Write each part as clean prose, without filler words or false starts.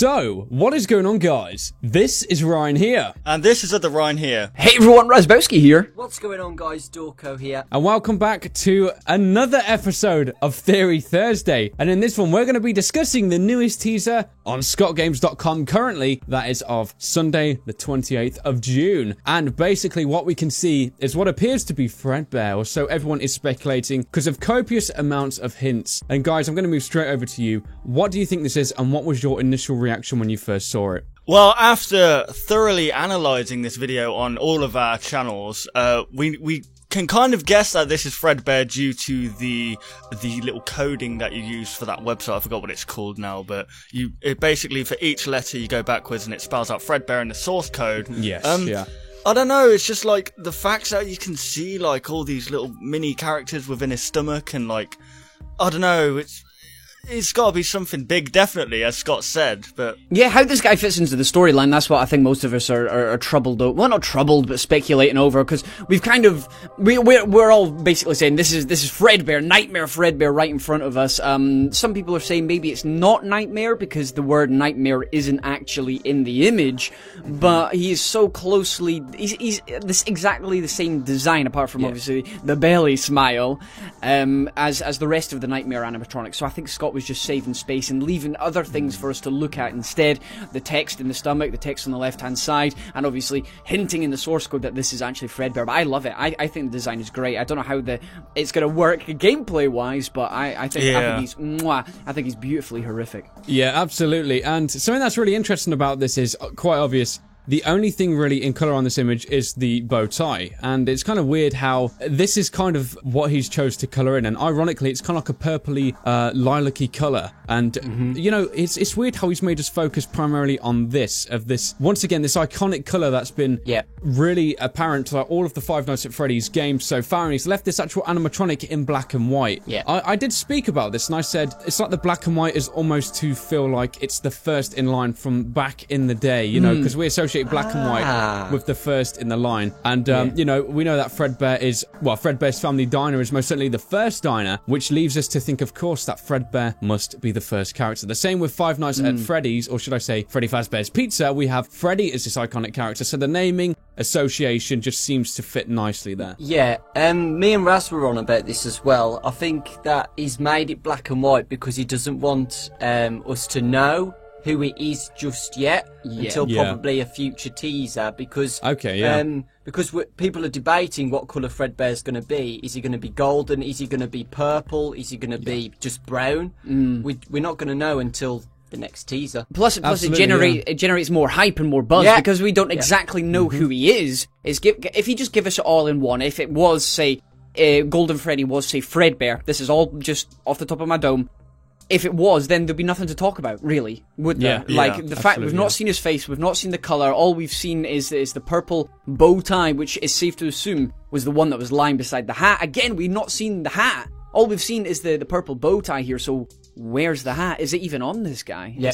So, what is going on, guys? This is Ryan here. And this is the Ryan here. Hey everyone, Razbowski here. What's going on, guys? Dorko here. And welcome back to another episode of Theory Thursday. And in this one, we're going to be discussing the newest teaser on ScottGames.com currently. That is of Sunday, the 28th of June. And basically what we can see is what appears to be Fredbear, or so everyone is speculating, because of copious amounts of hints. And guys, I'm going to move straight over to you. What do you think this is, and what was your initial reaction when you first saw it? Well, after thoroughly analysing this video on all of our channels, we can kind of guess that this is Fredbear due to the little coding that you use for that website. I forgot what it's called now, but it basically, for each letter you go backwards and it spells out Fredbear in the source code. Yes, yeah. I don't know, it's just like the facts that you can see, like all these little mini characters within his stomach, and like, I don't know, it's got to be something big, definitely, as Scott said, but... Yeah, how this guy fits into the storyline, that's what I think most of us are troubled over. Well, not troubled, but speculating over, because we've kind of... We're all basically saying this is Fredbear, Nightmare Fredbear right in front of us. Some people are saying maybe it's not Nightmare, because the word Nightmare isn't actually in the image, but he is so closely... He's this exactly the same design, apart from, obviously, the belly smile, as the rest of the Nightmare animatronics. So I think Scott was just saving space and leaving other things for us to look at instead. The text in the stomach, the text on the left hand side, and obviously hinting in the source code that this is actually Fredbear. But I love it. I think the design is great. I don't know how it's going to work gameplay wise, but I think he's beautifully horrific. Yeah, absolutely. And something that's really interesting about this is quite obvious. The only thing really in colour on this image is the bow tie, and it's kind of weird how this is kind of what he's chose to colour in, and ironically it's kind of like a purpley, lilac-y colour, and you know, it's weird how he's made us focus primarily on this, once again, this iconic colour that's been really apparent to all of the Five Nights at Freddy's games so far, and he's left this actual animatronic in black and white. Yeah. I did speak about this, and I said, it's like the black and white is almost to feel like it's the first in line from back in the day, you know, because we associate black and white with the first in the line, and you know, we know that Fredbear's Family Diner is most certainly the first diner, which leaves us to think, of course, that Fredbear must be the first character. The same with Five Nights at Freddy's, or should I say Freddy Fazbear's Pizza. We have Freddy as this iconic character, so the naming association just seems to fit nicely there. Yeah, me and Raz were on about this as well. I think that he's made it black and white because he doesn't want us to know who it is just yet, until probably a future teaser, because people are debating what colour Fredbear's going to be. Is he going to be golden? Is he going to be purple? Is he going to be just brown? We're not going to know until the next teaser. Plus it generates more hype and more buzz, because we don't exactly know who he is. If he just give us it all in one, if it was, say, Golden Freddy was, say, Fredbear, this is all just off the top of my dome. If it was, then there'd be nothing to talk about, really, would there? Like, the fact we've not seen his face, we've not seen the colour, all we've seen is the purple bow tie, which is safe to assume was the one that was lying beside the hat. Again, we've not seen the hat. All we've seen is the purple bow tie here, so where's the hat? Is it even on this guy? Yeah.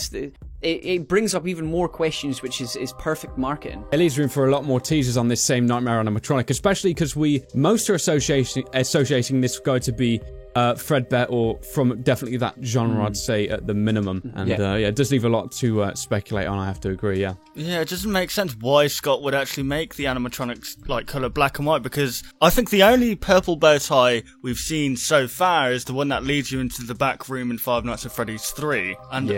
It brings up even more questions, which is perfect marketing. It leaves room for a lot more teasers on this same Nightmare animatronic, especially because most are associating this guy to be Fredbear, or from definitely that genre, I'd say, at the minimum. And it does leave a lot to speculate on, I have to agree, yeah. Yeah, it doesn't make sense why Scott would actually make the animatronics, like, colour black and white, because I think the only purple bow tie we've seen so far is the one that leads you into the back room in Five Nights at Freddy's 3. And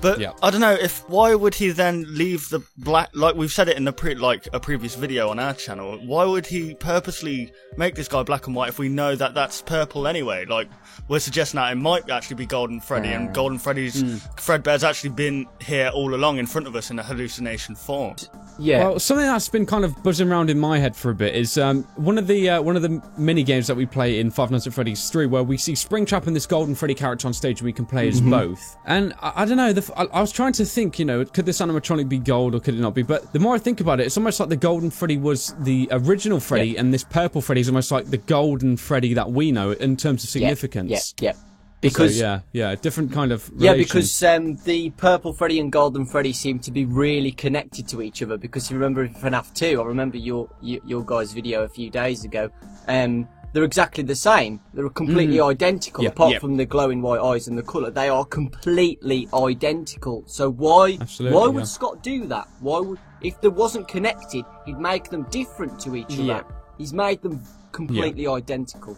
But I don't know, why would he then leave the black, like we've said it in a previous video on our channel, why would he purposely make this guy black and white if we know that that's purple anyway? Like, we're suggesting that it might actually be Golden Freddy, and Golden Freddy's Fredbear's actually been here all along in front of us in a hallucination form. Yeah. Well, something that's been kind of buzzing around in my head for a bit is one of the mini games that we play in Five Nights at Freddy's 3, where we see Springtrap and this Golden Freddy character on stage, and we can play as both. And I don't know, I was trying to think, you know, could this animatronic be gold or could it not be? But the more I think about it, it's almost like the Golden Freddy was the original Freddy, and this purple Freddy is almost like the Golden Freddy that we know in terms of significance. Yeah. Because different kind of relation. Yeah, because the Purple Freddy and Golden Freddy seem to be really connected to each other. Because you remember FNAF 2, I remember your guys' video a few days ago. they're exactly the same. They're completely identical, apart from the glowing white eyes and the colour. They are completely identical. So why would Scott do that? If they wasn't connected, he'd make them different to each other. He's made them completely identical.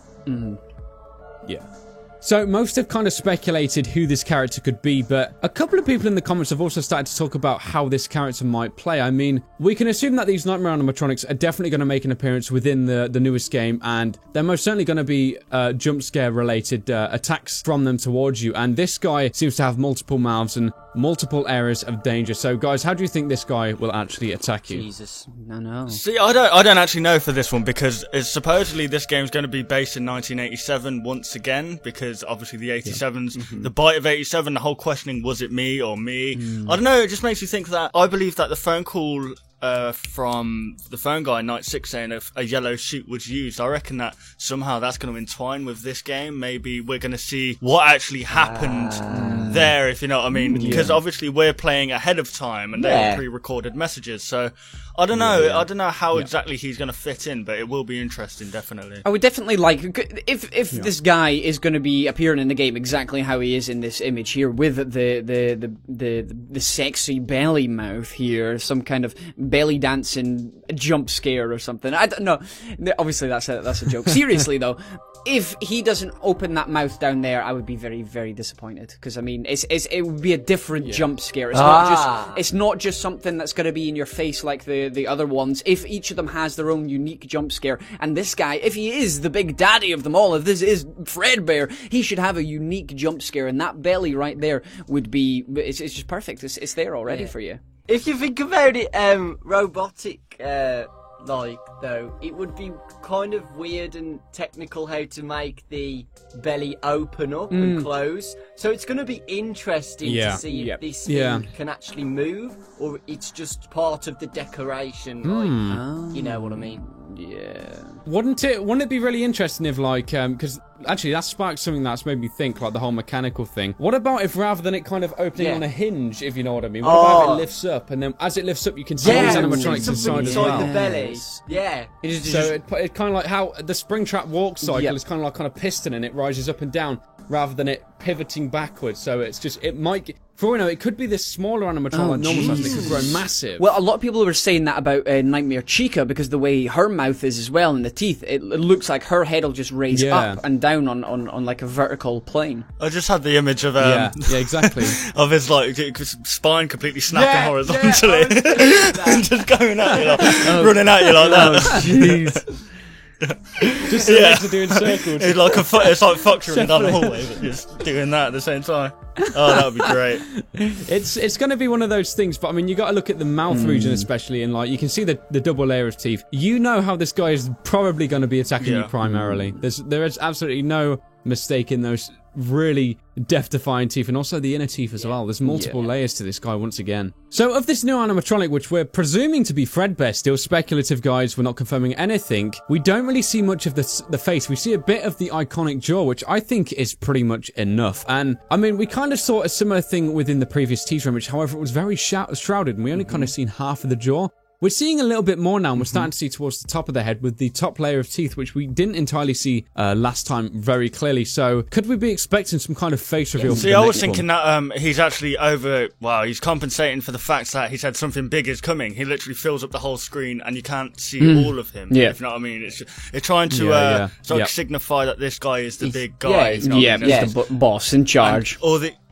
Yeah. So most have kind of speculated who this character could be, but a couple of people in the comments have also started to talk about how this character might play. I mean, we can assume that these Nightmare animatronics are definitely going to make an appearance within the newest game, and they're most certainly going to be jump scare related attacks from them towards you. And this guy seems to have multiple mouths and multiple areas of danger. So guys, how do you think this guy will actually attack you? Jesus, no. See, I don't actually know for this one, because supposedly this game's going to be based in 1987 once again, because obviously the 87s, the bite of 87, the whole questioning, was it me or me? I don't know, it just makes you think that I believe that the phone call from the phone guy, Night 6, saying a yellow suit was used. I reckon that somehow that's going to entwine with this game. Maybe we're going to see what actually happened there, if you know what I mean. Because obviously we're playing ahead of time, and they were pre-recorded messages. So I don't know. I don't know how exactly he's going to fit in, but it will be interesting, definitely. I would definitely like if this guy is going to be appearing in the game exactly how he is in this image here, with the sexy belly mouth here, some kind of belly dancing jump scare or something. I don't know. Obviously, that's a joke. Seriously though, if he doesn't open that mouth down there, I would be very, very disappointed. Because I mean, it would be a different jump scare. It's not just something that's going to be in your face like the other ones. If each of them has their own unique jump scare, and this guy, if he is the big daddy of them all, if this is Fredbear, he should have a unique jump scare, and that belly right there would be. It's just perfect. It's there already for you. If you think about it, robotic, though, it would be kind of weird and technical how to make the belly open up and close. So it's going to be interesting to see if this thing can actually move, or it's just part of the decoration. You know what I mean? Yeah. Wouldn't it be really interesting if, like, because actually that sparked something that's made me think, like the whole mechanical thing. What about if rather than it kind of opening on a hinge, if you know what I mean? What about if it lifts up, and then as it lifts up, you can see these animatronics inside as well? The belly. Yeah. So it kind of like how the Springtrap walk cycle is kind of piston, and it rises up and down rather than it pivoting backwards. So it's just, it might, for all we know, it could be this smaller animatronic, like normal size, and it could grow massive. Well, a lot of people were saying that about Nightmare Chica, because the way her mouth is as well, and the teeth, it looks like her head will just raise up and down on like a vertical plane. I just had the image of yeah, exactly. of his like spine completely snapping horizontally and just going at you, like, running at you like that. Jeez. Just the legs are doing circles. It's like it's like Fox running down the hallway, but just doing that at the same time. Oh, that would be great. It's going to be one of those things, but I mean, you got to look at the mouth region especially, and like you can see the double layer of teeth. You know how this guy is probably going to be attacking you primarily. There is absolutely no mistake in those really death-defying teeth, and also the inner teeth as well. There's multiple layers to this guy once again. So of this new animatronic, which we're presuming to be Fredbear, still speculative, guys, we're not confirming anything, we don't really see much of the face. We see a bit of the iconic jaw, which I think is pretty much enough. And I mean, we kind of saw a similar thing within the previous teaser image, however it was very shrouded, and we only kind of seen half of the jaw. We're seeing a little bit more now, and we're starting to see towards the top of the head with the top layer of teeth, which we didn't entirely see last time very clearly. So, could we be expecting some kind of face reveal? See, I was thinking that he's actually he's compensating for the fact that he said something big is coming. He literally fills up the whole screen, and you can't see all of him. If you know what I mean. It's trying to signify that this guy is the big guy. The boss in charge.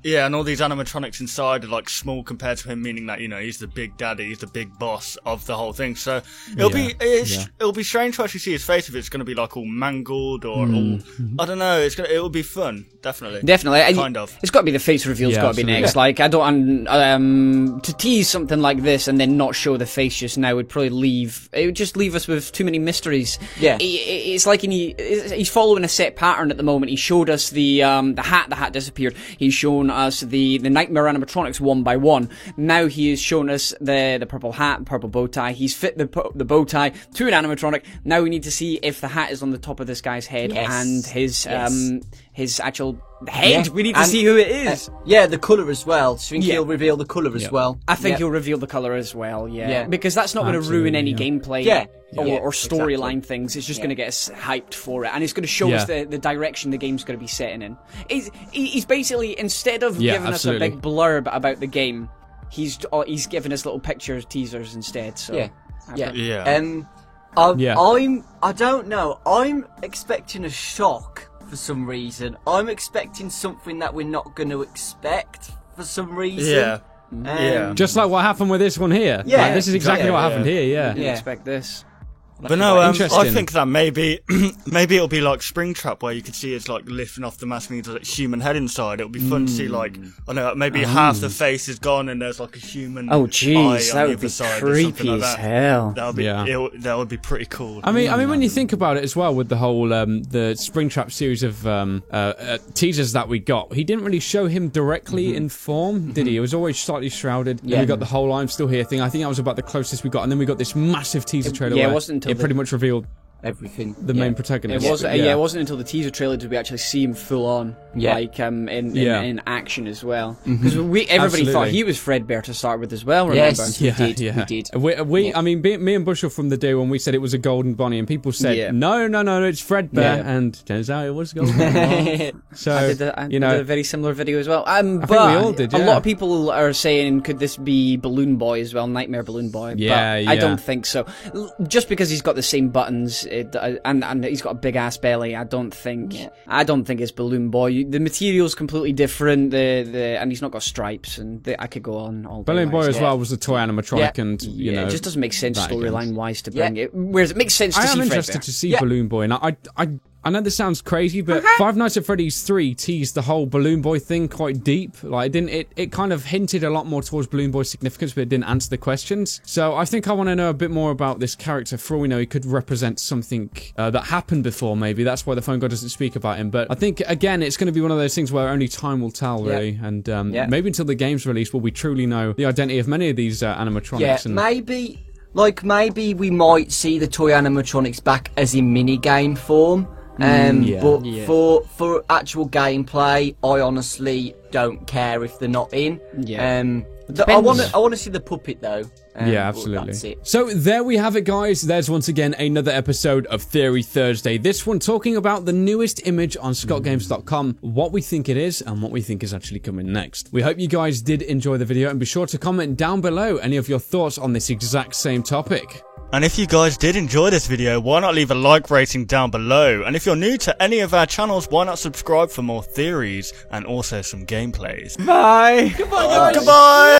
And all these animatronics inside are like small compared to him, meaning that, you know, he's the big daddy, he's the big boss of the whole thing. So it'll be strange to actually see his face if it's going to be like all mangled or all, I don't know. It will be fun, definitely. Kind of. It's got to be the face reveal's got to be next. Like, I don't to tease something like this and then not show the face just now would probably just leave us with too many mysteries. Yeah. It's like he's following a set pattern at the moment. He showed us the hat disappeared. He's shown us the Nightmare animatronics one by one. Now he has shown us the purple hat, purple bow tie. He's fit the bow tie to an animatronic. Now we need to see if the hat is on the top of this guy's head and his actual head. Yeah. We need to see who it is. Yeah, the colour as well. So he'll reveal the colour as well. I think he'll reveal the colour as well, because that's not going to ruin any gameplay or storyline things. It's just going to get us hyped for it, and it's going to show us the direction the game's going to be setting in. He's basically, instead of giving us a big blurb about the game, he's giving us little pictures, teasers instead. So I don't know. I'm expecting a shock for some reason. I'm expecting something that we're not going to expect for some reason. Just like what happened with this one here. Yeah, like, this is exactly what happened here. I didn't expect this. But no, I think that maybe it'll be like Springtrap, where you could see it's like lifting off the mask and there's a human head inside. It'll be fun to see, like, I know, maybe half the face is gone and there's like a human eye that on would the be side creepy like as hell. That would be pretty cool. I mean, when you think about it as well, with the whole the Springtrap series of teasers that we got, he didn't really show him directly in form, did he? It was always slightly shrouded. Yeah. We got the whole "I'm still here" thing. I think that was about the closest we got, and then we got this massive teaser trailer. It wasn't until it pretty much revealed everything. The main protagonist. It wasn't until the teaser trailer did we actually see him full on, like in action as well. Because everybody thought he was Fredbear to start with as well. Remember? Yes, we did. I mean, me and Bushel from the day when we said it was a Golden Bunny, and people said no, it's Fredbear, and turns out it was Golden Bunny. So I did a very similar video as well. I think we all did. A lot of people are saying, could this be Balloon Boy as well, Nightmare Balloon Boy? I don't think so. Just because he's got the same buttons. And he's got a big ass belly. I don't think it's Balloon Boy. The material's completely different. And he's not got stripes. And I could go on all day. Balloon Boy as well was the toy animatronic, and you know, it just doesn't make sense storyline wise to bring it. Whereas it makes sense to see Fredbear. I am interested to see Balloon Boy, and I know this sounds crazy, but Five Nights at Freddy's 3 teased the whole Balloon Boy thing quite deep. Like, it kind of hinted a lot more towards Balloon Boy's significance, but it didn't answer the questions. So I think I want to know a bit more about this character. For all we know, he could represent something that happened before, maybe. That's why the phone god doesn't speak about him. But I think, again, it's going to be one of those things where only time will tell, really. And maybe until the game's released will we truly know the identity of many of these animatronics. Maybe we might see the toy animatronics back as in mini-game form. For actual gameplay, I honestly don't care if they're not in. I want to see the puppet though. Absolutely. That's it. So there we have it, guys. There's once again another episode of Theory Thursday. This one talking about the newest image on ScottGames.com, what we think it is, and what we think is actually coming next. We hope you guys did enjoy the video, and be sure to comment down below any of your thoughts on this exact same topic. And if you guys did enjoy this video, why not leave a like rating down below? And if you're new to any of our channels, why not subscribe for more theories and also some gameplays? Bye! Goodbye, guys! Goodbye!